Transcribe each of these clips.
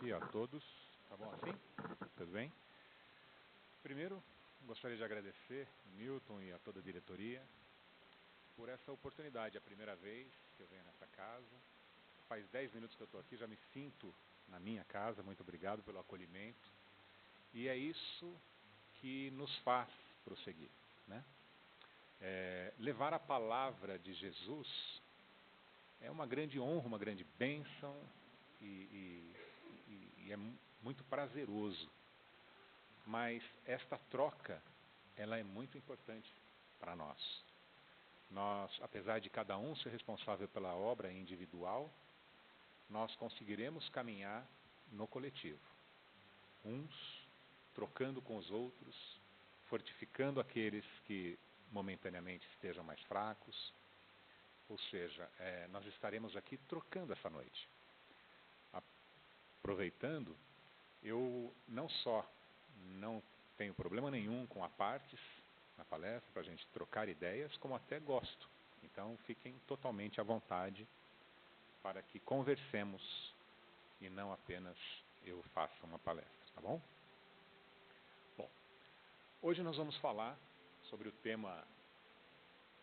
aqui a todos. Tá bom assim? Tudo bem? Primeiro, gostaria de agradecer o Newton e a toda a diretoria por essa oportunidade. É a primeira vez que eu venho nessa casa. Faz 10 minutos que eu estou aqui, já me sinto na minha casa. Muito obrigado pelo acolhimento. E é isso que nos faz prosseguir, né? Levar a palavra de Jesus é uma grande honra, uma grande bênção e é muito prazeroso. Mas esta troca, ela é muito importante para nós. Nós, apesar de cada um ser responsável pela obra individual, nós conseguiremos caminhar no coletivo. Uns trocando com os outros, fortificando aqueles que momentaneamente estejam mais fracos. Ou seja, nós estaremos aqui trocando essa noite. Aproveitando, eu não só não tenho problema nenhum com apartes na palestra, para a gente trocar ideias, como até gosto. Então, fiquem totalmente à vontade para que conversemos e não apenas eu faça uma palestra, tá bom? Bom, hoje nós vamos falar sobre o tema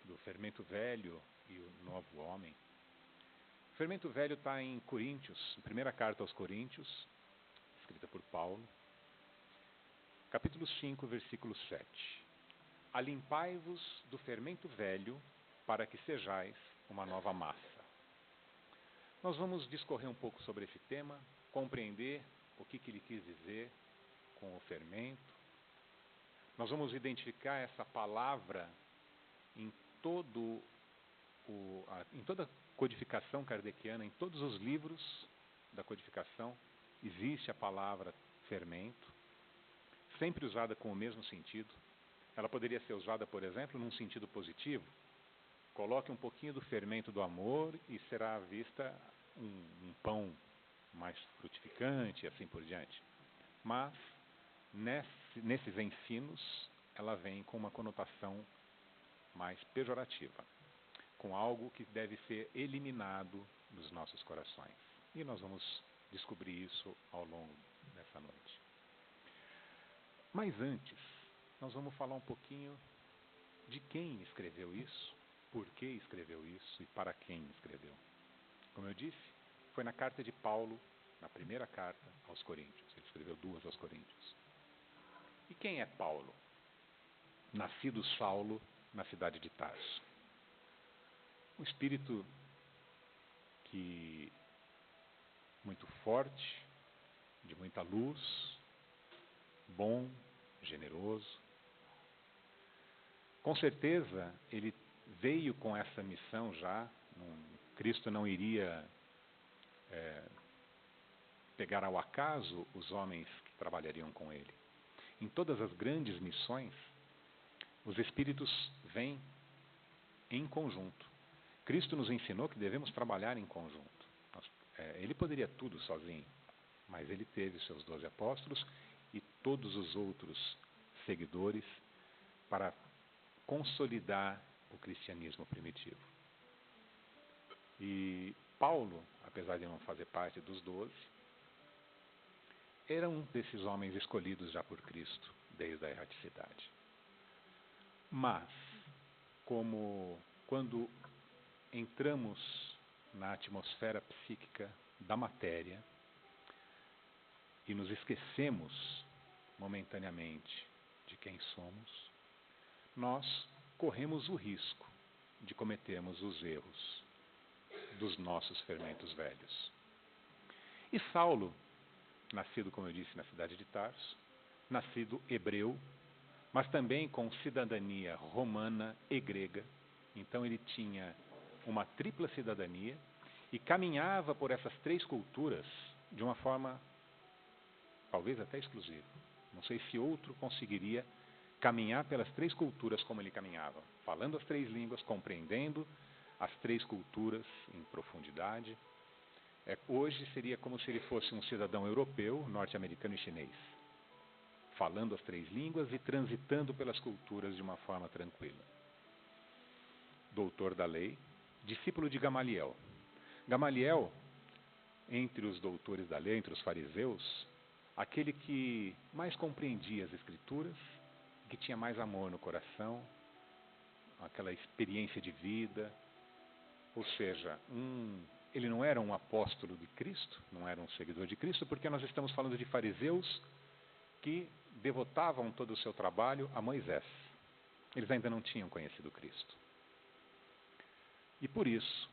do fermento velho e o novo homem. O fermento velho está em Coríntios, primeira carta aos Coríntios, escrita por Paulo, capítulo 5, versículo 7. Alimpai-vos do fermento velho, para que sejais uma nova massa. Nós vamos discorrer um pouco sobre esse tema, compreender o que ele quis dizer com o fermento. Nós vamos identificar essa palavra em toda a codificação kardeciana, em todos os livros da codificação, existe a palavra fermento, sempre usada com o mesmo sentido. Ela poderia ser usada, por exemplo, num sentido positivo. Coloque um pouquinho do fermento do amor e será vista um pão mais frutificante e assim por diante. Mas, nesses ensinos, ela vem com uma conotação mais pejorativa, com algo que deve ser eliminado dos nossos corações. E nós vamos descobrir isso ao longo dessa noite. Mas antes, nós vamos falar um pouquinho de quem escreveu isso, por que escreveu isso e para quem escreveu. Como eu disse, foi na carta de Paulo, na primeira carta aos Coríntios. Ele escreveu 2 aos Coríntios. E quem é Paulo? Nascido Saulo, na cidade de Tarso. Um espírito muito forte, de muita luz, bom, generoso. Com certeza, ele veio com essa missão já. Cristo não iria pegar ao acaso os homens que trabalhariam com ele. Em todas as grandes missões, os espíritos vêm em conjunto. Cristo nos ensinou que devemos trabalhar em conjunto. Ele poderia tudo sozinho, mas ele teve os seus 12 apóstolos e todos os outros seguidores para consolidar o cristianismo primitivo. E Paulo, apesar de não fazer parte dos 12, era um desses homens escolhidos já por Cristo desde a erraticidade. Mas, como quando entramos na atmosfera psíquica da matéria e nos esquecemos momentaneamente de quem somos, nós corremos o risco de cometermos os erros dos nossos fermentos velhos. E Saulo, nascido, como eu disse, na cidade de Tarso, nascido hebreu, mas também com cidadania romana e grega. Então ele tinha uma tripla cidadania e caminhava por essas 3 culturas de uma forma talvez até exclusiva. Não sei se outro conseguiria caminhar pelas 3 culturas como ele caminhava, falando as 3 línguas, compreendendo as 3 culturas em profundidade. Hoje seria como se ele fosse um cidadão europeu, norte-americano e chinês, falando as 3 línguas e transitando pelas culturas de uma forma tranquila. Doutor da lei, discípulo de Gamaliel. Gamaliel entre os doutores da lei, entre os fariseus, aquele que mais compreendia as Escrituras, que tinha mais amor no coração, aquela experiência de vida. Ou seja, ele não era um apóstolo de Cristo, não era um seguidor de Cristo, porque nós estamos falando de fariseus que devotavam todo o seu trabalho a Moisés. Eles ainda não tinham conhecido Cristo. E por isso,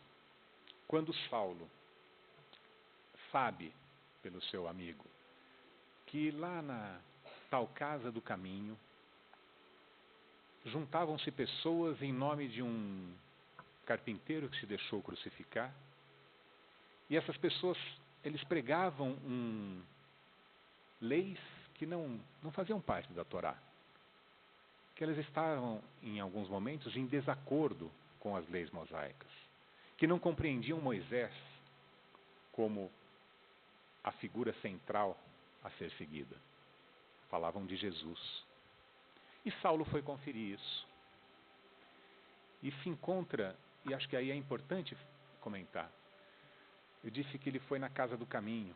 quando Saulo sabe, pelo seu amigo, que lá na tal casa do caminho, juntavam-se pessoas em nome de um carpinteiro que se deixou crucificar, e essas pessoas, eles pregavam leis que não faziam parte da Torá, que elas estavam, em alguns momentos, em desacordo com as leis mosaicas, que não compreendiam Moisés como a figura central a ser seguida. Falavam de Jesus. E Saulo foi conferir isso. E se encontra, e acho que aí é importante comentar, eu disse que ele foi na Casa do Caminho.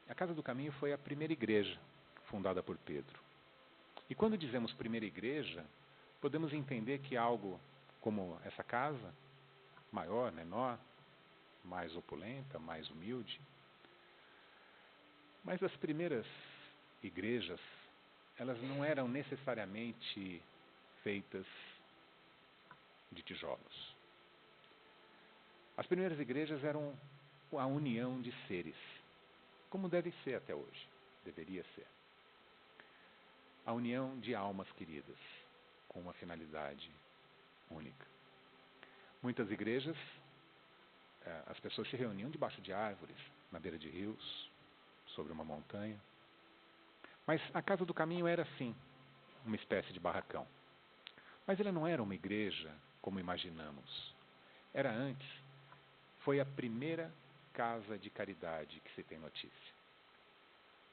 A Casa do Caminho foi a primeira igreja fundada por Pedro. E quando dizemos primeira igreja, podemos entender que algo como essa casa, maior, menor, mais opulenta, mais humilde. Mas as primeiras igrejas, elas não eram necessariamente feitas de tijolos. As primeiras igrejas eram a união de seres, como deve ser até hoje, deveria ser. A união de almas queridas, com uma finalidade única. Muitas igrejas, as pessoas se reuniam debaixo de árvores, na beira de rios, sobre uma montanha. Mas a Casa do Caminho era, sim, uma espécie de barracão. Mas ela não era uma igreja como imaginamos. Era antes, foi a primeira casa de caridade que se tem notícia.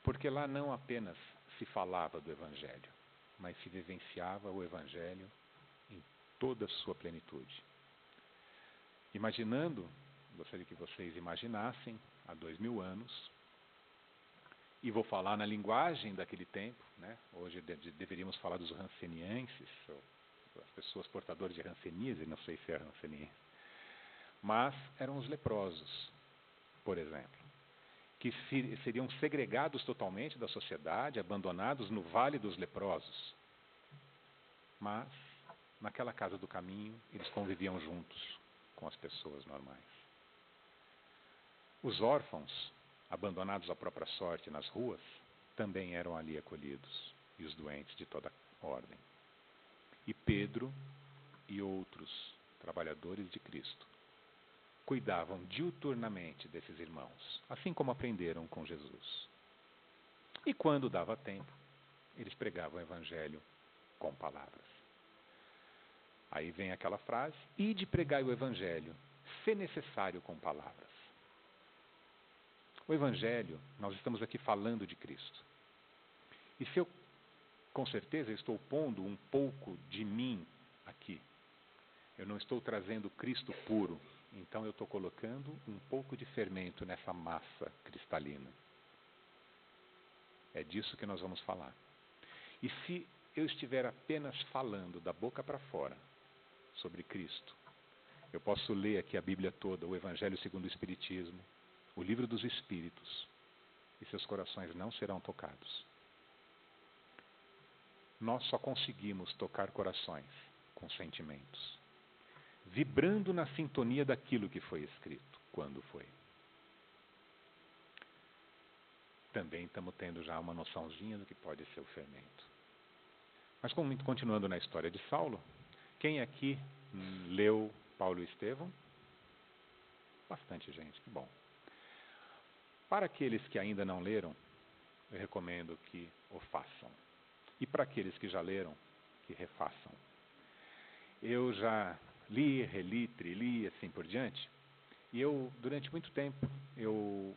Porque lá não apenas se falava do Evangelho, mas se vivenciava o Evangelho em toda a sua plenitude. Imaginando, gostaria que vocês imaginassem, há 2000 anos, e vou falar na linguagem daquele tempo, né? Hoje deveríamos falar dos rancenienses, as pessoas portadoras de ranceníase, não sei se é ranceniense, mas eram os leprosos, por exemplo, que seriam segregados totalmente da sociedade, abandonados no Vale dos Leprosos. Mas, naquela Casa do Caminho, eles conviviam juntos com as pessoas normais. Os órfãos, abandonados à própria sorte nas ruas, também eram ali acolhidos, e os doentes de toda ordem. E Pedro e outros trabalhadores de Cristo cuidavam diuturnamente desses irmãos, assim como aprenderam com Jesus. E quando dava tempo, eles pregavam o Evangelho com palavras. Aí vem aquela frase, ide pregai o Evangelho, se necessário com palavras. O Evangelho, nós estamos aqui falando de Cristo. E se eu, com certeza, estou pondo um pouco de mim aqui, eu não estou trazendo Cristo puro, então eu estou colocando um pouco de fermento nessa massa cristalina. É disso que nós vamos falar. E se eu estiver apenas falando da boca para fora sobre Cristo, eu posso ler aqui a Bíblia toda, o Evangelho segundo o Espiritismo, o Livro dos Espíritos, e seus corações não serão tocados. Nós só conseguimos tocar corações com sentimentos, vibrando na sintonia daquilo que foi escrito, quando foi. Também estamos tendo já uma noçãozinha do que pode ser o fermento. Mas continuando na história de Saulo, quem aqui leu Paulo e Estevão? Bastante gente, que bom. Para aqueles que ainda não leram, eu recomendo que o façam. E para aqueles que já leram, que refaçam. Eu já li, reli, trili, assim por diante, e eu, durante muito tempo, eu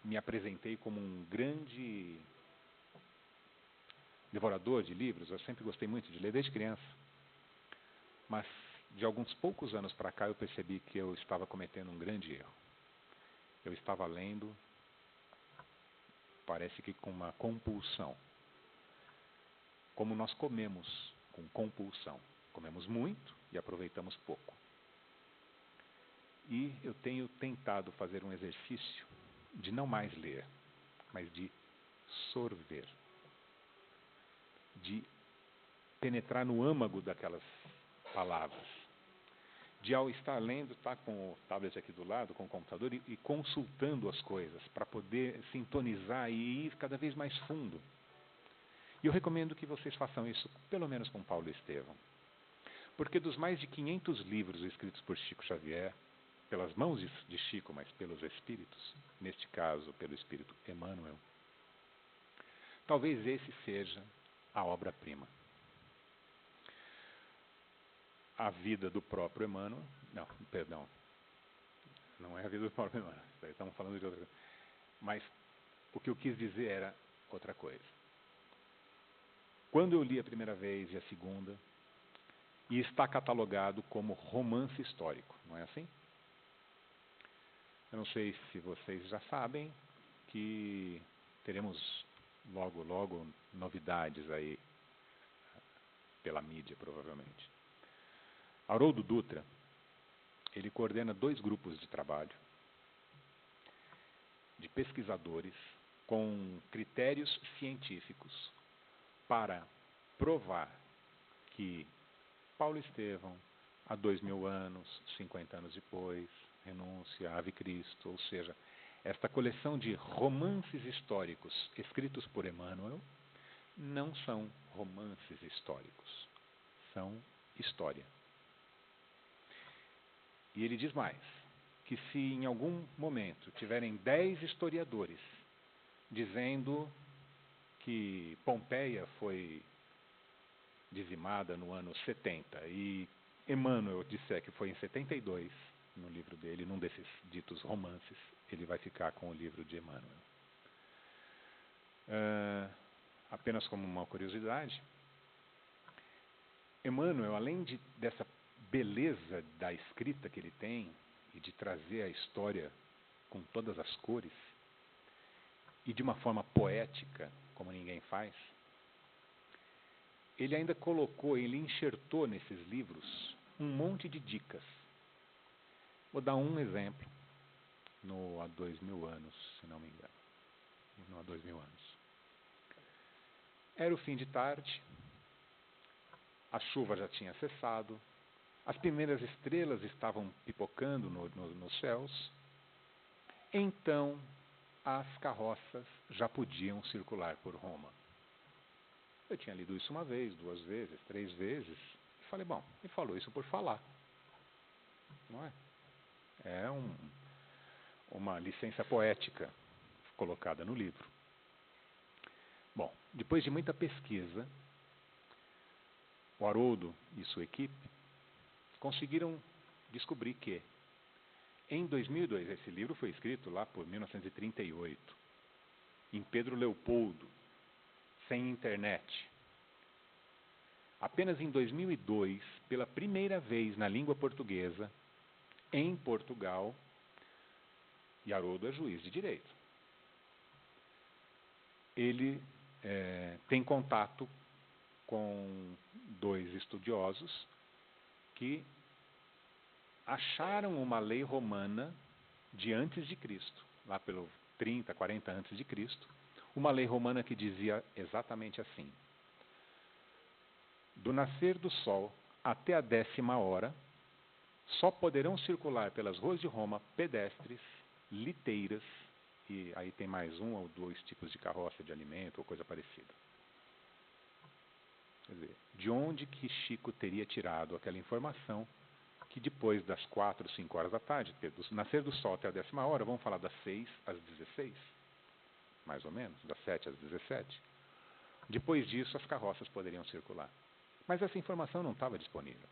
me apresentei como um grande devorador de livros. Eu sempre gostei muito de ler, desde criança. Mas, de alguns poucos anos para cá, eu percebi que eu estava cometendo um grande erro. Eu estava lendo, parece que com uma compulsão. Como nós comemos com compulsão. Comemos muito e aproveitamos pouco. E eu tenho tentado fazer um exercício de não mais ler, mas de sorver. De penetrar no âmago daquelas palavras. De ao estar lendo, estar com o tablet aqui do lado, com o computador, e consultando as coisas, para poder sintonizar e ir cada vez mais fundo. E eu recomendo que vocês façam isso, pelo menos com Paulo Estevão. Porque dos mais de 500 livros escritos por Chico Xavier, pelas mãos de Chico, mas pelos espíritos, neste caso pelo espírito Emmanuel, talvez esse seja a obra-prima. A vida do próprio Emmanuel, não é a vida do próprio Emmanuel, estamos falando de outra coisa. Mas o que eu quis dizer era outra coisa. Quando eu li a primeira vez e a segunda, e está catalogado como romance histórico, não é assim? Eu não sei se vocês já sabem que teremos logo, logo novidades aí pela mídia, provavelmente. Haroldo Dutra, ele coordena 2 grupos de trabalho de pesquisadores com critérios científicos para provar que Paulo Estevão, há 2000 anos, 50 anos depois, Renúncia, Ave Cristo, ou seja, esta coleção de romances históricos escritos por Emmanuel não são romances históricos, são história. E ele diz mais, que se em algum momento tiverem 10 historiadores dizendo que Pompeia foi dizimada no ano 70 e Emmanuel disser que foi em 72, no livro dele, num desses ditos romances, ele vai ficar com o livro de Emmanuel. Apenas como uma curiosidade, Emmanuel, além dessa beleza da escrita que ele tem e de trazer a história com todas as cores e de uma forma poética, como ninguém faz, ele ainda ele enxertou nesses livros um monte de dicas. Vou dar um exemplo, há 2000 anos, se não me engano. Há 2000 anos. Era o fim de tarde, a chuva já tinha cessado, as primeiras estrelas estavam pipocando nos céus, então as carroças já podiam circular por Roma. Eu tinha lido isso uma vez, 2 vezes, 3 vezes, e falei, bom, ele falou isso por falar. Não é? É uma licença poética colocada no livro. Bom, depois de muita pesquisa, o Haroldo e sua equipe conseguiram descobrir que, em 2002, esse livro foi escrito lá por 1938, em Pedro Leopoldo, sem internet. Apenas em 2002, pela primeira vez na língua portuguesa, em Portugal, e Haroldo é juiz de direito. Ele tem contato com 2 estudiosos que acharam uma lei romana de antes de Cristo, lá pelo 30, 40 antes de Cristo, uma lei romana que dizia exatamente assim: do nascer do sol até a 10ª hora, só poderão circular pelas ruas de Roma pedestres, liteiras, e aí tem mais 1 ou 2 tipos de carroça de alimento ou coisa parecida. Quer dizer, de onde que Chico teria tirado aquela informação que depois das 4, 5 horas da tarde, do nascer do sol até a 10ª hora, vamos falar das 6 às 16, mais ou menos, das 7 às 17. Depois disso, as carroças poderiam circular. Mas essa informação não estava disponível,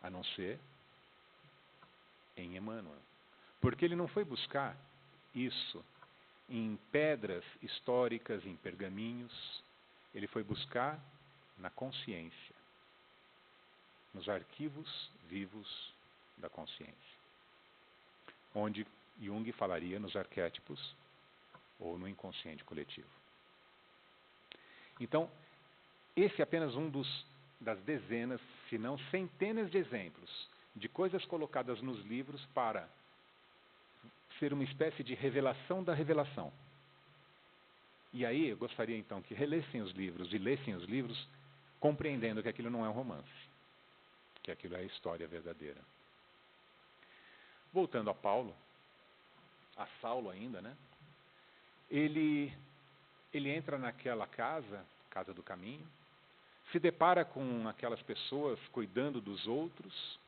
a não ser em Emmanuel. Porque ele não foi buscar isso em pedras históricas, em pergaminhos, ele foi buscar na consciência, nos arquivos vivos da consciência. onde Jung falaria nos arquétipos ou no inconsciente coletivo. Então, esse é apenas um das dezenas, se não centenas de exemplos de coisas colocadas nos livros para ser uma espécie de revelação da revelação. E aí eu gostaria então que relessem os livros e lessem os livros compreendendo que aquilo não é um romance, que aquilo é a história verdadeira. Voltando a Paulo, a Saulo ainda, né? Ele entra naquela casa do caminho, se depara com aquelas pessoas cuidando dos outros,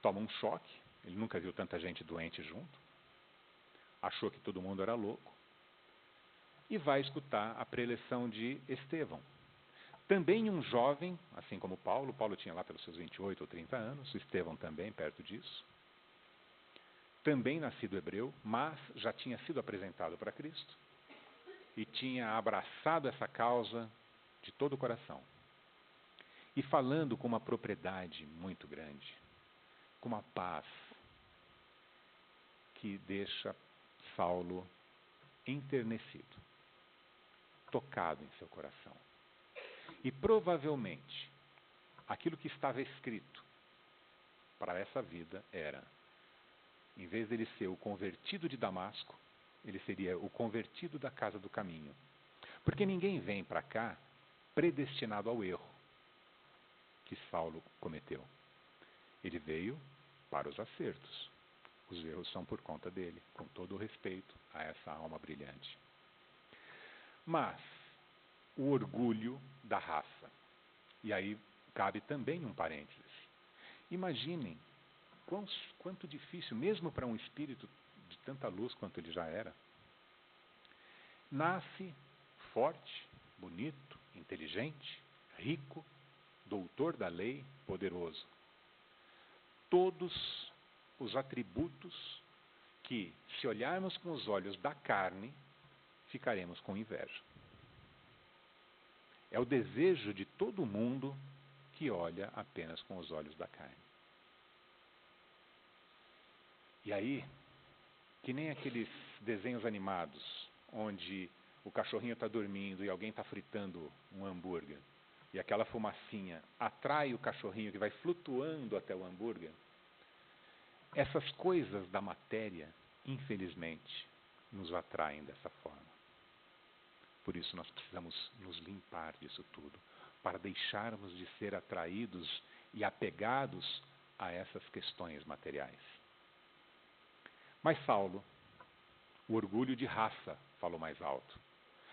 toma um choque, ele nunca viu tanta gente doente junto, achou que todo mundo era louco, e vai escutar a preleção de Estevão. Também um jovem, assim como Paulo tinha lá pelos seus 28 ou 30 anos, Estevão também perto disso, também nascido hebreu, mas já tinha sido apresentado para Cristo e tinha abraçado essa causa de todo o coração. E falando com uma propriedade muito grande, com uma paz que deixa Saulo enternecido, tocado em seu coração. E provavelmente, aquilo que estava escrito para essa vida era, em vez dele ser o convertido de Damasco, ele seria o convertido da casa do caminho. Porque ninguém vem para cá predestinado ao erro que Saulo cometeu. Ele veio para os acertos. Os erros são por conta dele, com todo o respeito a essa alma brilhante. Mas o orgulho da raça. E aí cabe também um parênteses. Imaginem quanto difícil, mesmo para um espírito de tanta luz quanto ele já era, nasce forte, bonito, inteligente, rico, doutor da lei, poderoso. Todos os atributos que, se olharmos com os olhos da carne, ficaremos com inveja. É o desejo de todo mundo que olha apenas com os olhos da carne. E aí, que nem aqueles desenhos animados, onde o cachorrinho está dormindo e alguém está fritando um hambúrguer, e aquela fumacinha atrai o cachorrinho que vai flutuando até o hambúrguer. Essas coisas da matéria, infelizmente, nos atraem dessa forma. Por isso nós precisamos nos limpar disso tudo, para deixarmos de ser atraídos e apegados a essas questões materiais. Mas Saulo, o orgulho de raça, falou mais alto.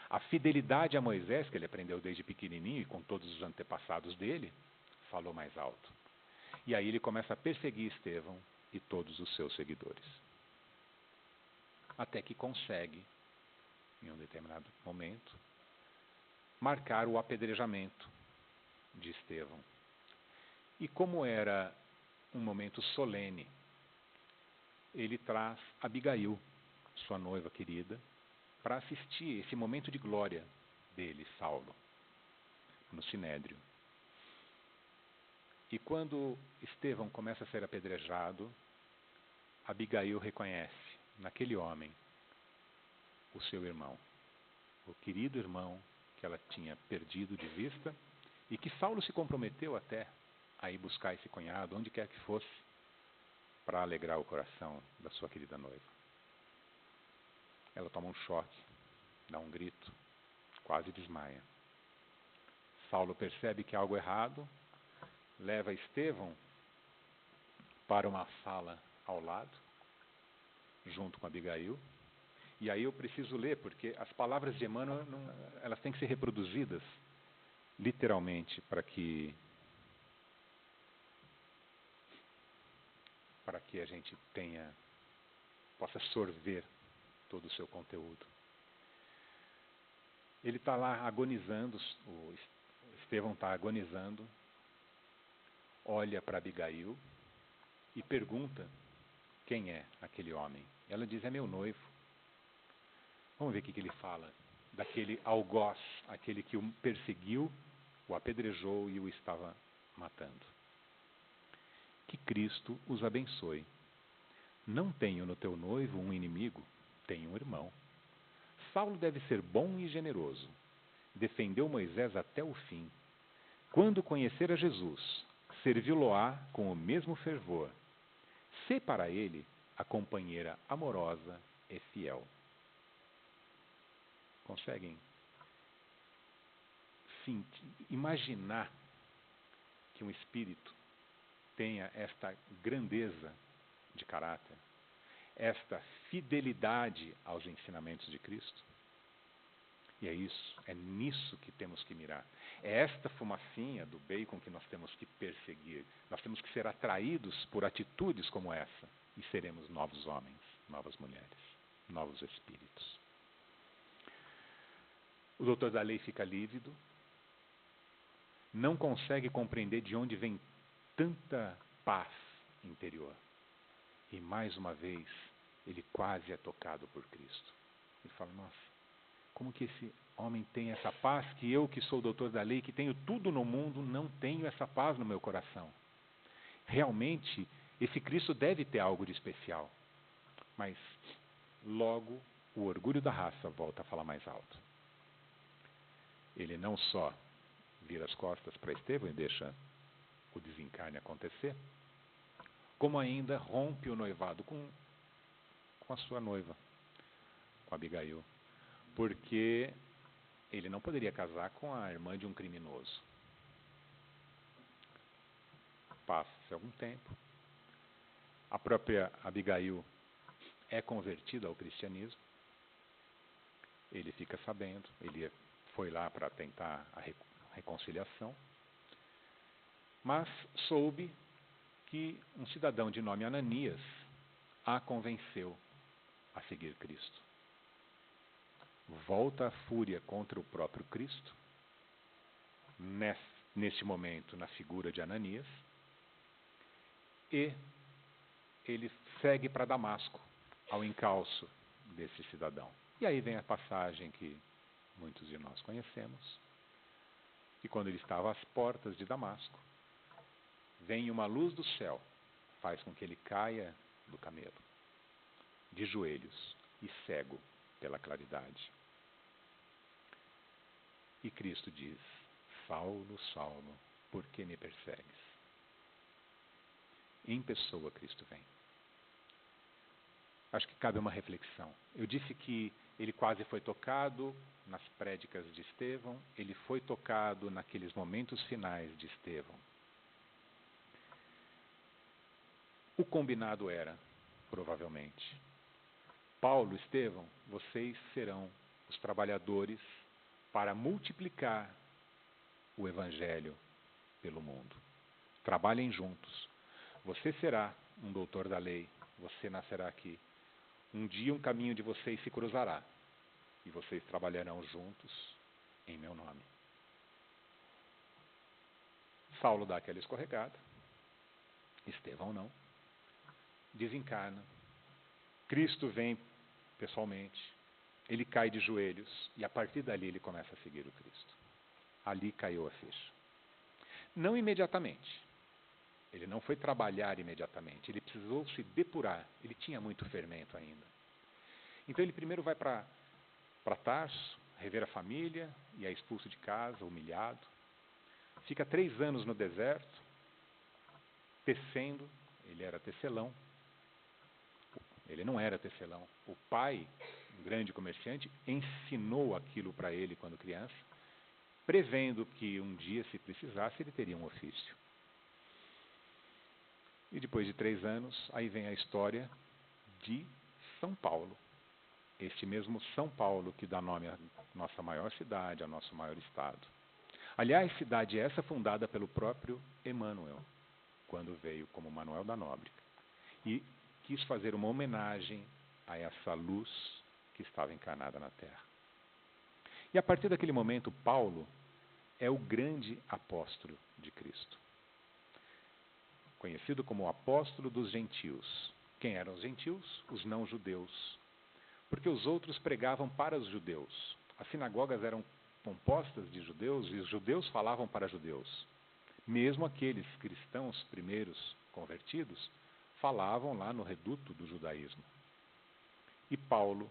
A fidelidade a Moisés, que ele aprendeu desde pequenininho e com todos os antepassados dele, falou mais alto. E aí ele começa a perseguir Estevão e todos os seus seguidores. Até que consegue, em um determinado momento, marcar o apedrejamento de Estevão. E como era um momento solene, ele traz Abigail, sua noiva querida, para assistir esse momento de glória dele, Saulo, no Sinédrio. E quando Estevão começa a ser apedrejado, Abigail reconhece naquele homem o seu irmão, o querido irmão que ela tinha perdido de vista e que Saulo se comprometeu até a ir buscar esse cunhado, onde quer que fosse, para alegrar o coração da sua querida noiva. Ela toma um choque, dá um grito, quase desmaia. Saulo percebe que há algo errado, leva Estevão para uma sala ao lado, junto com Abigail. E aí eu preciso ler, porque as palavras de Emmanuel, elas têm que ser reproduzidas, literalmente, para que a gente possa sorver todo o seu conteúdo. Ele está lá agonizando, o Estevão está agonizando, olha para Abigail e pergunta quem é aquele homem. Ela diz, é meu noivo. Vamos ver o que ele fala daquele algoz, aquele que o perseguiu, o apedrejou e o estava matando. Que Cristo os abençoe. Não tenho no teu noivo um inimigo, tenho um irmão. Saulo deve ser bom e generoso. Defendeu Moisés até o fim. Quando conhecer a Jesus, servi-lo-á com o mesmo fervor. Sê para ele a companheira amorosa e fiel. Conseguem imaginar que um espírito tenha esta grandeza de caráter, esta fidelidade aos ensinamentos de Cristo? E é nisso que temos que mirar. É esta fumacinha do bacon que nós temos que perseguir. Nós temos que ser atraídos por atitudes como essa. E seremos novos homens, novas mulheres, novos espíritos. O doutor da lei fica lívido, não consegue compreender de onde vem tanta paz interior. E mais uma vez, ele quase é tocado por Cristo. Ele fala, nossa, como que esse homem tem essa paz que eu, que sou doutor da lei, que tenho tudo no mundo, não tenho essa paz no meu coração? Realmente, esse Cristo deve ter algo de especial. Mas, logo, o orgulho da raça volta a falar mais alto. Ele não só vira as costas para Estevão e deixa o desencarne acontecer, como ainda rompe o noivado com a sua noiva, com Abigail. Porque ele não poderia casar com a irmã de um criminoso. Passa-se algum tempo. A própria Abigail é convertida ao cristianismo. Ele fica sabendo. Ele foi lá para tentar a reconciliação. Mas soube que um cidadão de nome Ananias a convenceu a seguir Cristo. Volta a fúria contra o próprio Cristo, neste momento na figura de Ananias, e ele segue para Damasco, ao encalço desse cidadão. E aí vem a passagem que muitos de nós conhecemos, que quando ele estava às portas de Damasco, vem uma luz do céu, faz com que ele caia do camelo, de joelhos e cego pela claridade. E Cristo diz, Saulo, Saulo, por que me persegues? Em pessoa Cristo vem. Acho que cabe uma reflexão. Eu disse que ele quase foi tocado nas prédicas de Estevão, ele foi tocado naqueles momentos finais de Estevão. O combinado era, provavelmente, Paulo, Estevão, vocês serão os trabalhadores para multiplicar o Evangelho pelo mundo. Trabalhem juntos. Você será um doutor da lei, você nascerá aqui. Um dia um caminho de vocês se cruzará e vocês trabalharão juntos em meu nome. Saulo dá aquela escorregada, Estevão não, desencarna. Cristo vem pessoalmente, ele cai de joelhos e a partir dali ele começa a seguir o Cristo. Ali caiu a ficha. Não imediatamente. Ele não foi trabalhar imediatamente. Ele precisou se depurar. Ele tinha muito fermento ainda. Então ele primeiro vai para Tarso, rever a família e é expulso de casa, humilhado. Fica 3 anos no deserto, tecendo. Ele era tecelão. Ele não era tecelão. O pai, um grande comerciante, ensinou aquilo para ele quando criança, prevendo que um dia, se precisasse, ele teria um ofício. E depois de 3 anos, aí vem a história de São Paulo. Este mesmo São Paulo que dá nome à nossa maior cidade, ao nosso maior estado. Aliás, cidade essa fundada pelo próprio Emmanuel, quando veio como Manuel da Nóbrega. E quis fazer uma homenagem a essa luz que estava encarnada na Terra. E a partir daquele momento, Paulo é o grande apóstolo de Cristo. Conhecido como o apóstolo dos gentios. Quem eram os gentios? Os não-judeus. Porque os outros pregavam para os judeus. As sinagogas eram compostas de judeus e os judeus falavam para judeus. Mesmo aqueles cristãos primeiros convertidos falavam lá no reduto do judaísmo. E Paulo,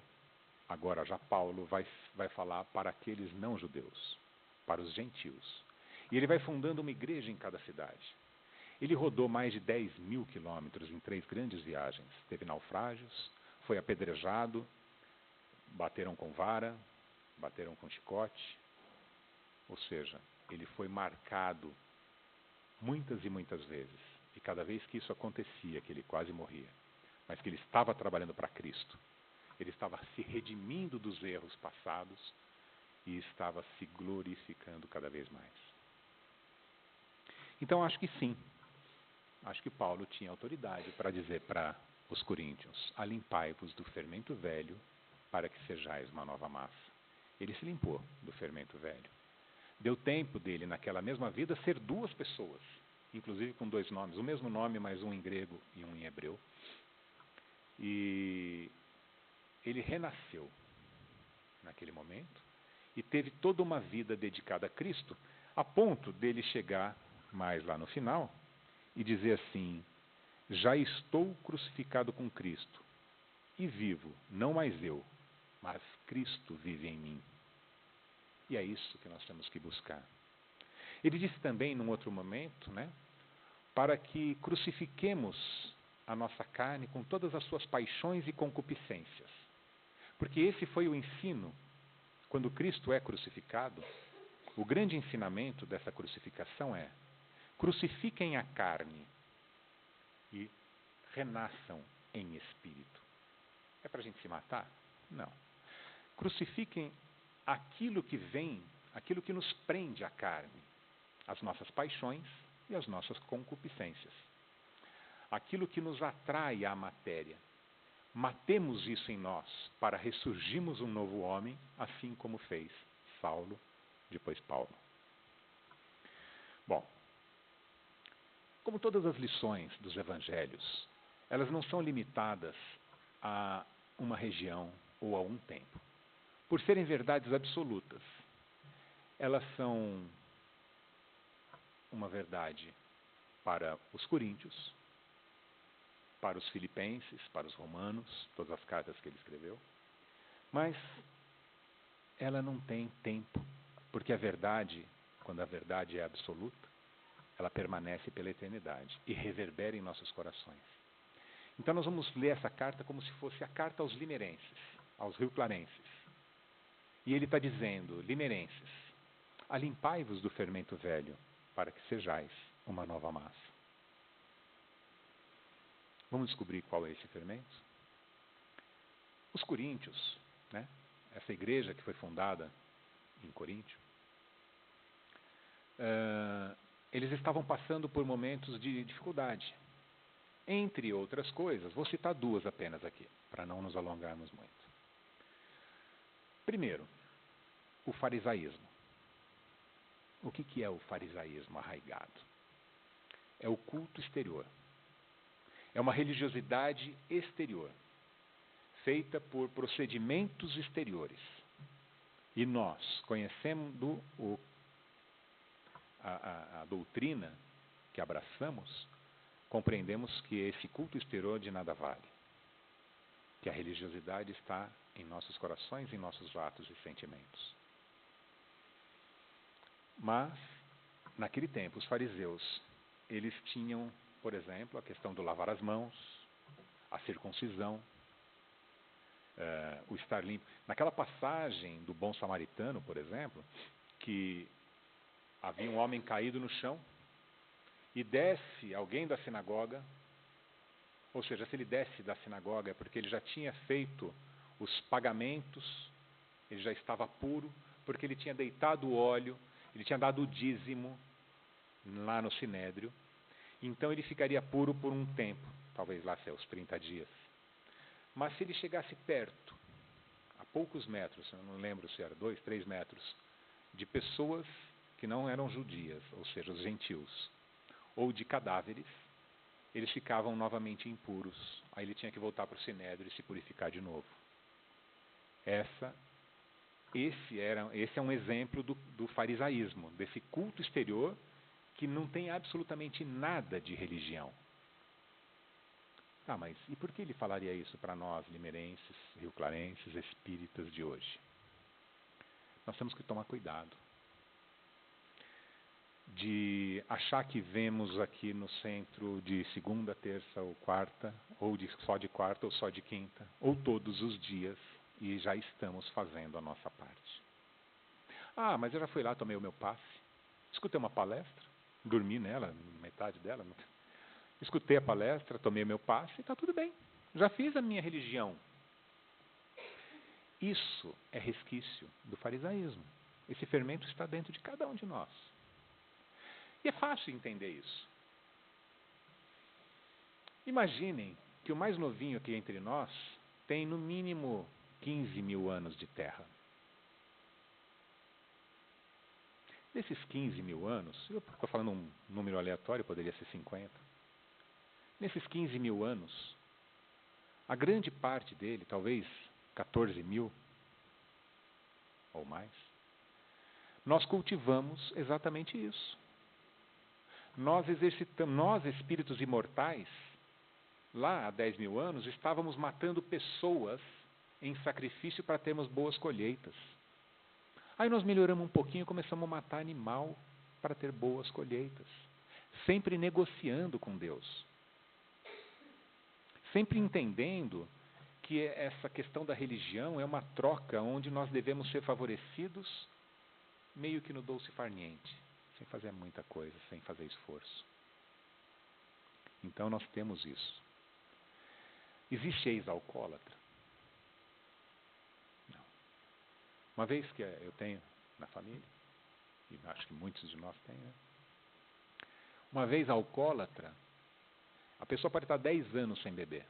agora já Paulo, vai falar para aqueles não judeus, para os gentios. E ele vai fundando uma igreja em cada cidade. Ele rodou mais de 10.000 quilômetros em 3 grandes viagens. Teve naufrágios, foi apedrejado, bateram com vara, bateram com chicote. Ou seja, ele foi marcado muitas e muitas vezes. E cada vez que isso acontecia, que ele quase morria, mas que ele estava trabalhando para Cristo, ele estava se redimindo dos erros passados e estava se glorificando cada vez mais. Então, acho que sim. Acho que Paulo tinha autoridade para dizer para os coríntios: alimpai-vos do fermento velho para que sejais uma nova massa. Ele se limpou do fermento velho. Deu tempo dele, naquela mesma vida, ser 2 pessoas, inclusive com 2 nomes, o mesmo nome, mas um em grego e um em hebreu. E ele renasceu naquele momento e teve toda uma vida dedicada a Cristo, a ponto dele chegar mais lá no final e dizer assim: já estou crucificado com Cristo e vivo, não mais eu, mas Cristo vive em mim. E é isso que nós temos que buscar. Ele disse também, num outro momento, para que crucifiquemos a nossa carne com todas as suas paixões e concupiscências. Porque esse foi o ensino, quando Cristo é crucificado, o grande ensinamento dessa crucificação é: crucifiquem a carne e renasçam em espírito. É para a gente se matar? Não. Crucifiquem aquilo que vem, aquilo que nos prende à carne, as nossas paixões e as nossas concupiscências. Aquilo que nos atrai à matéria. Matemos isso em nós para ressurgirmos um novo homem, assim como fez Saulo, depois Paulo. Bom, como todas as lições dos evangelhos, elas não são limitadas a uma região ou a um tempo. Por serem verdades absolutas, elas são uma verdade para os coríntios, para os filipenses, para os romanos, todas as cartas que ele escreveu, mas ela não tem tempo, porque a verdade, quando a verdade é absoluta, ela permanece pela eternidade e reverbera em nossos corações. Então nós vamos ler essa carta como se fosse a carta aos limerenses, aos rio-clarenses. E ele está dizendo: limerenses, alimpai-vos do fermento velho, para que sejais uma nova massa. Vamos descobrir qual é esse fermento? Os coríntios, essa igreja que foi fundada em Coríntio, eles estavam passando por momentos de dificuldade. Entre outras coisas, vou citar 2 apenas aqui, para não nos alongarmos muito. Primeiro, o farisaísmo. O que é o farisaísmo arraigado? É o culto exterior. É uma religiosidade exterior, feita por procedimentos exteriores. E nós, conhecendo a doutrina que abraçamos, compreendemos que esse culto exterior de nada vale. Que a religiosidade está em nossos corações, em nossos atos e sentimentos. Mas, naquele tempo, os fariseus, eles tinham, por exemplo, a questão do lavar as mãos, a circuncisão, o estar limpo. Naquela passagem do bom samaritano, por exemplo, que havia um homem caído no chão e desce alguém da sinagoga, ou seja, se ele desce da sinagoga é porque ele já tinha feito os pagamentos, ele já estava puro, porque ele tinha deitado o óleo, ele tinha dado o dízimo lá no sinédrio, então ele ficaria puro por um tempo, talvez lá seus 30 dias. Mas se ele chegasse perto, a poucos metros, eu não lembro se era 2, 3 metros, de pessoas que não eram judias, ou seja, os gentios, ou de cadáveres, eles ficavam novamente impuros. Aí ele tinha que voltar para o sinédrio e se purificar de novo. Esse é um exemplo do farisaísmo, desse culto exterior que não tem absolutamente nada de religião. Ah, mas e por que ele falaria isso para nós, limerenses, rioclarenses, espíritas de hoje? Nós temos que tomar cuidado de achar que vemos aqui no centro de segunda, terça ou quarta, ou só de quarta ou só de quinta, ou todos os dias, e já estamos fazendo a nossa parte. Ah, mas eu já fui lá, tomei o meu passe, escutei uma palestra, dormi nela, metade dela, escutei a palestra, tomei o meu passe e está tudo bem. Já fiz a minha religião. Isso é resquício do farisaísmo. Esse fermento está dentro de cada um de nós. E é fácil entender isso. Imaginem que o mais novinho aqui entre nós tem no mínimo 15 mil anos de terra. Desses 15 mil anos, eu estou falando um número aleatório, poderia ser 50. Nesses 15 mil anos, a grande parte dele, talvez 14 mil ou mais, nós cultivamos exatamente isso. Nós exercitamos, nós espíritos imortais, lá há 10 mil anos, estávamos matando pessoas em sacrifício para termos boas colheitas. Aí nós melhoramos um pouquinho e começamos a matar animal para ter boas colheitas. Sempre negociando com Deus. Sempre entendendo que essa questão da religião é uma troca onde nós devemos ser favorecidos meio que no dolce farniente, sem fazer muita coisa, sem fazer esforço. Então nós temos isso. Existe ex-alcoólatra? Não. Uma vez que eu tenho na família, e acho que muitos de nós têm, né? Uma vez alcoólatra, a pessoa pode estar 10 anos sem beber,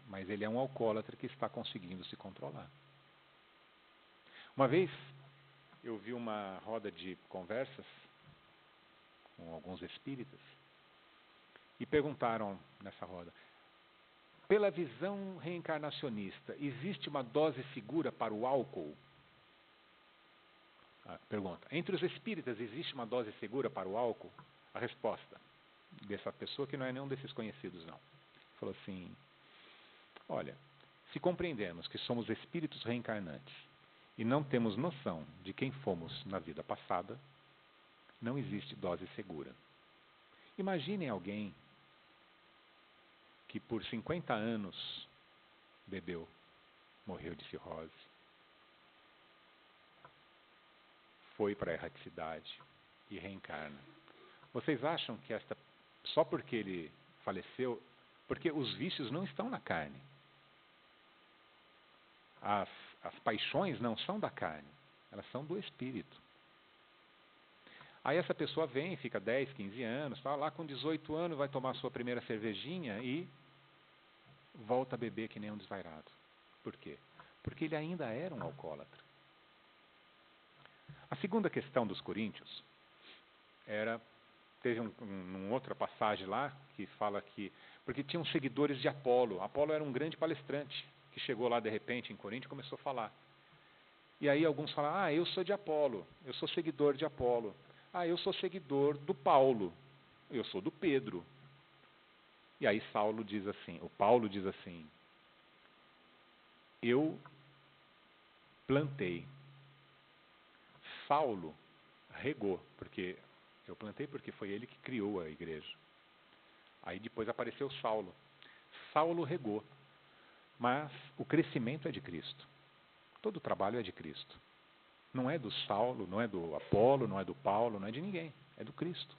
mas ele é um alcoólatra que está conseguindo se controlar. Uma vez eu vi uma roda de conversas com alguns espíritas e perguntaram nessa roda: pela visão reencarnacionista, existe uma dose segura para o álcool? Pergunta: entre os espíritas existe uma dose segura para o álcool? A resposta dessa pessoa, que não é nenhum desses conhecidos não, falou assim: olha, se compreendermos que somos espíritos reencarnantes e não temos noção de quem fomos na vida passada, não existe dose segura. Imaginem alguém que por 50 anos bebeu, morreu de cirrose, foi para a erraticidade e reencarna. Vocês acham que só porque ele faleceu, porque os vícios não estão na carne. As paixões não são da carne, elas são do espírito. Aí essa pessoa vem, fica 10, 15 anos, tá lá com 18 anos, vai tomar sua primeira cervejinha e volta a beber que nem um desvairado. Por quê? Porque ele ainda era um alcoólatra. A segunda questão dos coríntios teve uma outra passagem lá que fala que, porque tinham seguidores de Apolo. Apolo era um grande palestrante que chegou lá de repente em Corinto e começou a falar. E aí alguns falaram: eu sou de Apolo, eu sou seguidor de Apolo. Eu sou seguidor do Paulo, eu sou do Pedro. E aí Paulo diz assim: eu plantei, Saulo regou, porque eu plantei porque foi ele que criou a igreja. Aí depois apareceu Saulo. Saulo regou, mas o crescimento é de Cristo. Todo o trabalho é de Cristo. Não é do Saulo, não é do Apolo, não é do Paulo, não é de ninguém, é do Cristo.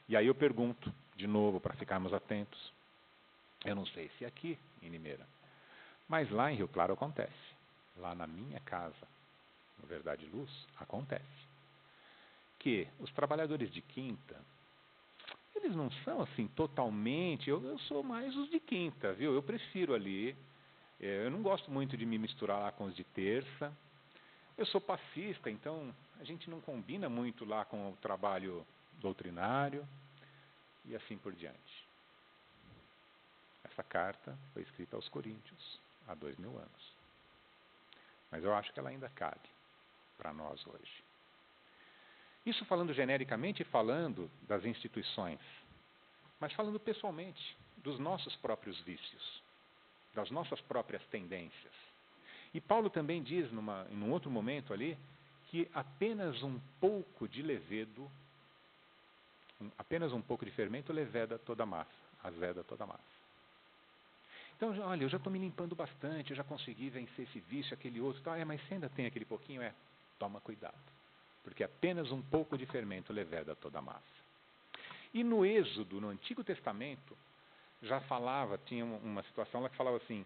E aí eu pergunto, de novo, para ficarmos atentos, eu não sei se aqui em Limeira, mas lá em Rio Claro acontece. Lá na minha casa, no Verdade e Luz, acontece. Que os trabalhadores de quinta, eles não são assim totalmente, eu sou mais os de quinta, viu? Eu prefiro ali, eu não gosto muito de me misturar lá com os de terça. Eu sou passista, então a gente não combina muito lá com o trabalho doutrinário e assim por diante. Essa carta foi escrita aos Coríntios há 2000 anos. Mas eu acho que ela ainda cabe para nós hoje. Isso falando genericamente e falando das instituições, mas falando pessoalmente, dos nossos próprios vícios, das nossas próprias tendências. E Paulo também diz, em um outro momento ali, que apenas um pouco de levedo, apenas um pouco de fermento leveda toda a massa, azeda toda a massa. Então, olha, eu já estou me limpando bastante, eu já consegui vencer esse vício, aquele outro, tá? Mas se ainda tem aquele pouquinho, toma cuidado. Porque apenas um pouco de fermento leveda toda a massa. E no Êxodo, no Antigo Testamento, já falava, tinha uma situação lá que falava assim,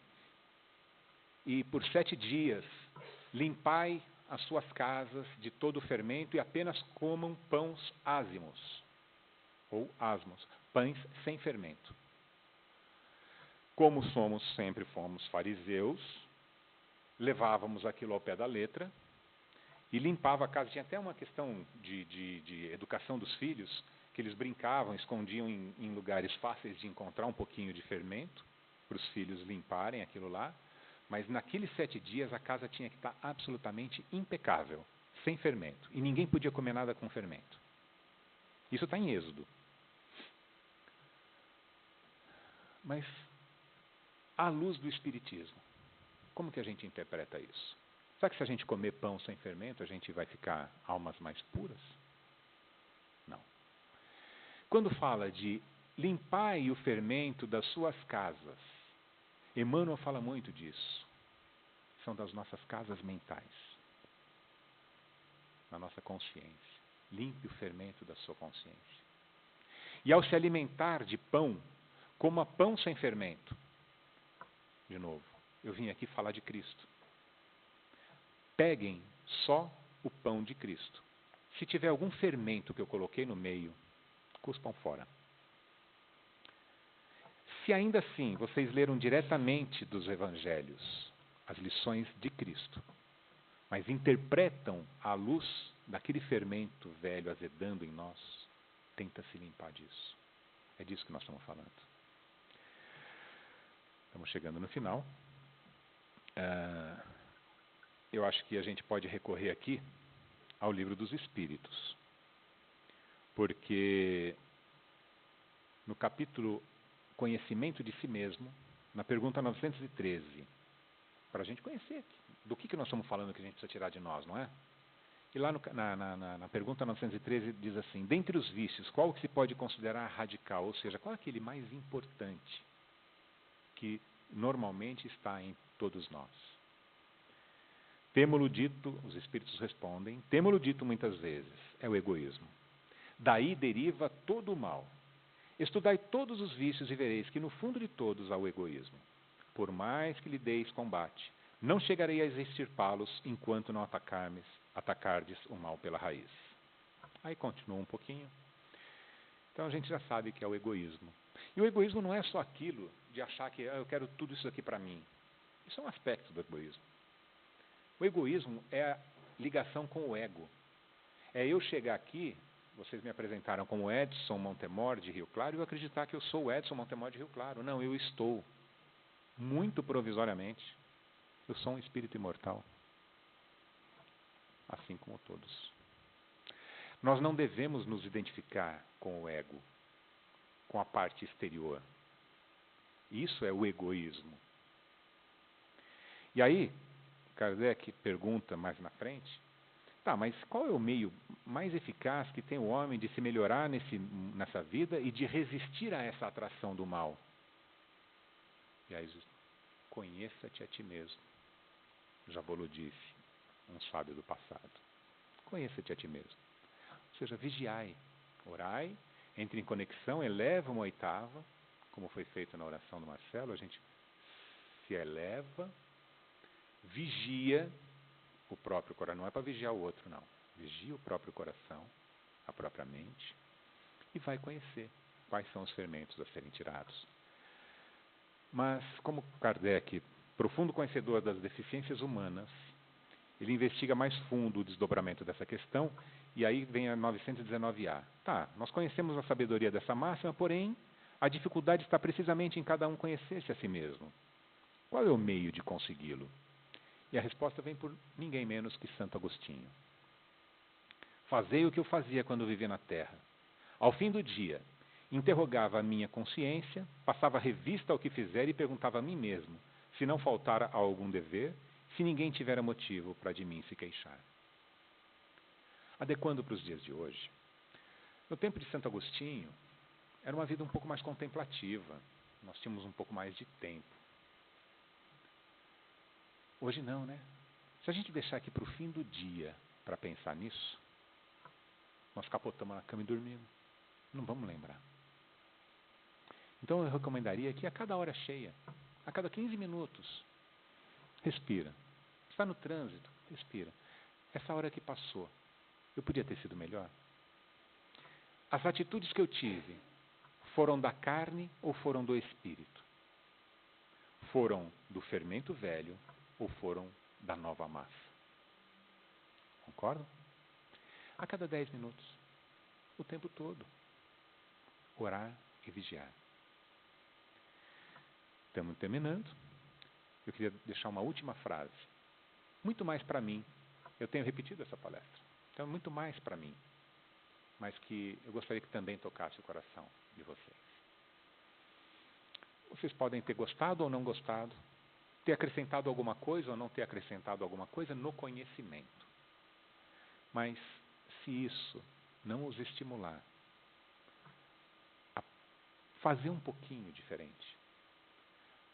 e por 7 dias limpai as suas casas de todo o fermento e apenas comam pães ázimos, ou asmos, pães sem fermento. Como sempre fomos fariseus, levávamos aquilo ao pé da letra e limpava a casa. Tinha até uma questão de educação dos filhos, que eles brincavam, escondiam em lugares fáceis de encontrar um pouquinho de fermento, para os filhos limparem aquilo lá. Mas naqueles 7 dias a casa tinha que estar absolutamente impecável, sem fermento. E ninguém podia comer nada com fermento. Isso está em Êxodo. Mas, à luz do Espiritismo, como que a gente interpreta isso? Será que se a gente comer pão sem fermento, a gente vai ficar almas mais puras? Não. Quando fala de limpai o fermento das suas casas, Emmanuel fala muito disso. São das nossas casas mentais, da nossa consciência. Limpe o fermento da sua consciência. E ao se alimentar de pão, coma pão sem fermento. De novo, eu vim aqui falar de Cristo. Peguem só o pão de Cristo. Se tiver algum fermento que eu coloquei no meio, cuspam fora. Se ainda assim vocês leram diretamente dos Evangelhos as lições de Cristo, mas interpretam à luz daquele fermento velho azedando em nós, tenta se limpar disso. É disso que nós estamos falando. Estamos chegando no final. Eu acho que a gente pode recorrer aqui ao Livro dos Espíritos, porque no capítulo Conhecimento de Si Mesmo, na pergunta 913, para a gente conhecer do que nós estamos falando que a gente precisa tirar de nós, não é? E lá na pergunta 913 diz assim, dentre os vícios, qual que se pode considerar radical? Ou seja, qual é aquele mais importante que normalmente está em todos nós? Temo-lo dito, os espíritos respondem, temo-lo dito muitas vezes, é o egoísmo. Daí deriva todo o mal. Estudai todos os vícios e vereis que no fundo de todos há o egoísmo. Por mais que lhe deis combate, não chegarei a extirpá-los enquanto não atacardes o mal pela raiz. Aí continua um pouquinho. Então a gente já sabe que é o egoísmo. E o egoísmo não é só aquilo de achar que eu quero tudo isso aqui para mim. Isso é um aspecto do egoísmo. O egoísmo é a ligação com o ego. É eu chegar aqui, vocês me apresentaram como Edson Montemor de Rio Claro, e eu acreditar que eu sou o Edson Montemor de Rio Claro. Não, eu estou, muito provisoriamente, eu sou um espírito imortal, assim como todos. Nós não devemos nos identificar com o ego, com a parte exterior. Isso é o egoísmo. E aí, Kardec pergunta mais na frente, tá, mas qual é o meio mais eficaz que tem o homem de se melhorar nessa vida e de resistir a essa atração do mal? E aí, conheça-te a ti mesmo. Jabolo disse, um sábio do passado. Conheça-te a ti mesmo. Ou seja, vigiai, orai, entre em conexão, eleva uma oitava, como foi feito na oração do Marcelo, a gente se eleva, vigia o próprio coração. Não é para vigiar o outro, não. Vigia o próprio coração, a própria mente, e vai conhecer quais são os fermentos a serem tirados. Mas, como Kardec, profundo conhecedor das deficiências humanas, ele investiga mais fundo o desdobramento dessa questão, e aí vem a 919A. Tá, nós conhecemos a sabedoria dessa máxima, porém, a dificuldade está precisamente em cada um conhecer-se a si mesmo. Qual é o meio de consegui-lo? E a resposta vem por ninguém menos que Santo Agostinho. Fazei o que eu fazia quando vivia na terra. Ao fim do dia, Interrogava a minha consciência, passava revista ao que fizera e perguntava a mim mesmo se não faltara a algum dever, se ninguém tivera motivo para de mim se queixar. Adequando para os dias de hoje, no tempo de Santo Agostinho, era uma vida um pouco mais contemplativa, nós tínhamos um pouco mais de tempo. Hoje não, né? Se a gente deixar aqui para o fim do dia para pensar nisso, nós capotamos na cama e dormimos. Não vamos lembrar. Então eu recomendaria que a cada hora cheia, a cada 15 minutos, respira. Está no trânsito, respira. Essa hora que passou, eu podia ter sido melhor? As atitudes que eu tive foram da carne ou foram do espírito? Foram do fermento velho ou foram da nova massa? Concordam? A cada 10 minutos, o tempo todo, orar e vigiar. Estamos terminando. Eu queria deixar uma última frase. Muito mais para mim. Eu tenho repetido essa palestra. Então, muito mais para mim. Mas que eu gostaria que também tocasse o coração de vocês. Vocês podem ter gostado ou não gostado, ter acrescentado alguma coisa ou não ter acrescentado alguma coisa no conhecimento. Mas, se isso não os estimular a fazer um pouquinho diferente,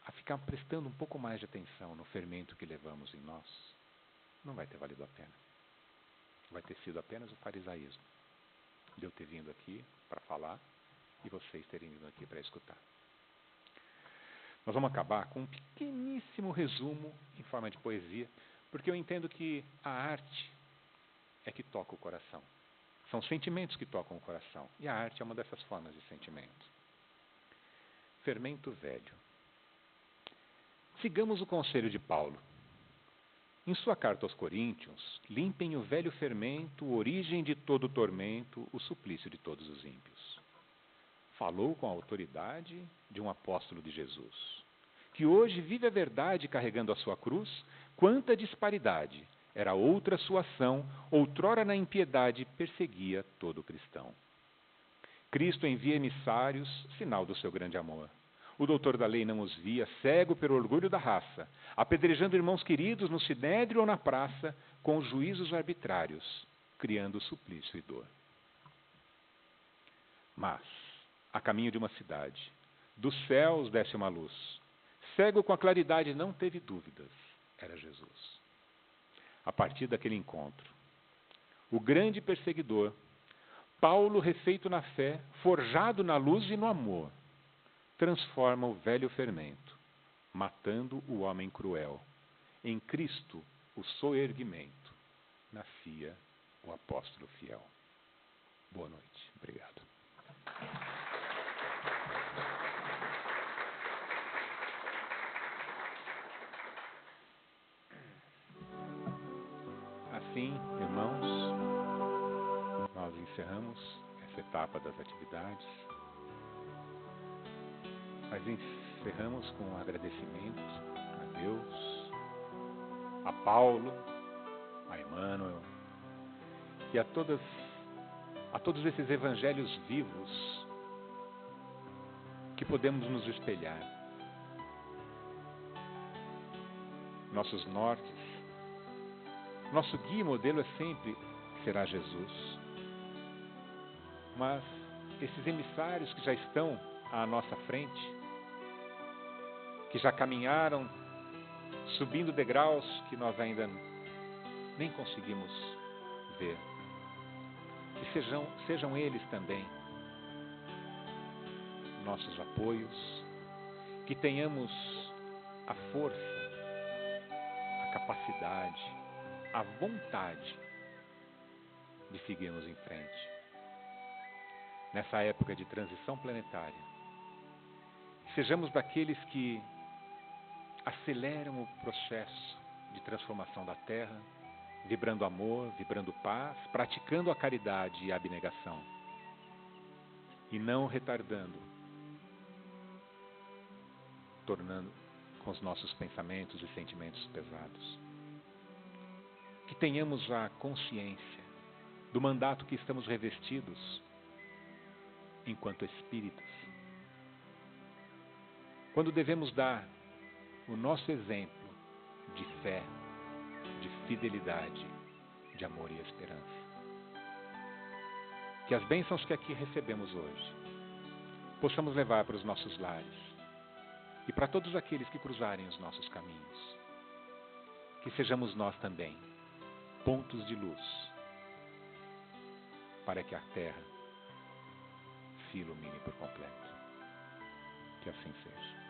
a ficar prestando um pouco mais de atenção no fermento que levamos em nós, não vai ter valido a pena. Vai ter sido apenas o farisaísmo de eu ter vindo aqui para falar e vocês terem vindo aqui para escutar. Nós vamos acabar com um pequeníssimo resumo em forma de poesia, porque eu entendo que a arte é que toca o coração. São sentimentos que tocam o coração. E a arte é uma dessas formas de sentimento. Fermento velho. Sigamos o conselho de Paulo. Em sua carta aos Coríntios, limpem o velho fermento, origem de todo tormento, o suplício de todos os ímpios. Falou com a autoridade de um apóstolo de Jesus, que hoje vive a verdade carregando a sua cruz. Quanta disparidade! Era outra sua ação, outrora na impiedade perseguia todo cristão. Cristo envia emissários, sinal do seu grande amor. O doutor da lei não os via, cego pelo orgulho da raça, apedrejando irmãos queridos no sinédrio ou na praça, com juízos arbitrários, criando suplício e dor. Mas, a caminho de uma cidade, dos céus desce uma luz. Cego com a claridade não teve dúvidas, era Jesus. A partir daquele encontro, o grande perseguidor, Paulo, refeito na fé, forjado na luz e no amor, transforma o velho fermento, matando o homem cruel. Em Cristo, o soerguimento, nascia o apóstolo fiel. Boa noite. Obrigado. Assim, irmãos, nós encerramos essa etapa das atividades. Mas encerramos com um agradecimento a Deus, a Paulo, a Emmanuel e a todos esses evangelhos vivos que podemos nos espelhar. Nossos nortes, nosso guia e modelo será Jesus. Mas esses emissários que já estão à nossa frente, que já caminharam, subindo degraus que nós ainda nem conseguimos ver. Que sejam eles também nossos apoios, que tenhamos a força, a capacidade, a vontade de seguirmos em frente. Nessa época de transição planetária, sejamos daqueles que aceleram o processo de transformação da Terra, vibrando amor, vibrando paz, praticando a caridade e a abnegação, e não retardando, tornando com os nossos pensamentos e sentimentos pesados. Que tenhamos a consciência do mandato que estamos revestidos enquanto espíritos. Quando devemos dar o nosso exemplo de fé, de fidelidade, de amor e esperança. Que as bênçãos que aqui recebemos hoje possamos levar para os nossos lares e para todos aqueles que cruzarem os nossos caminhos. Que sejamos nós também pontos de luz para que a terra se ilumine por completo. Que assim seja.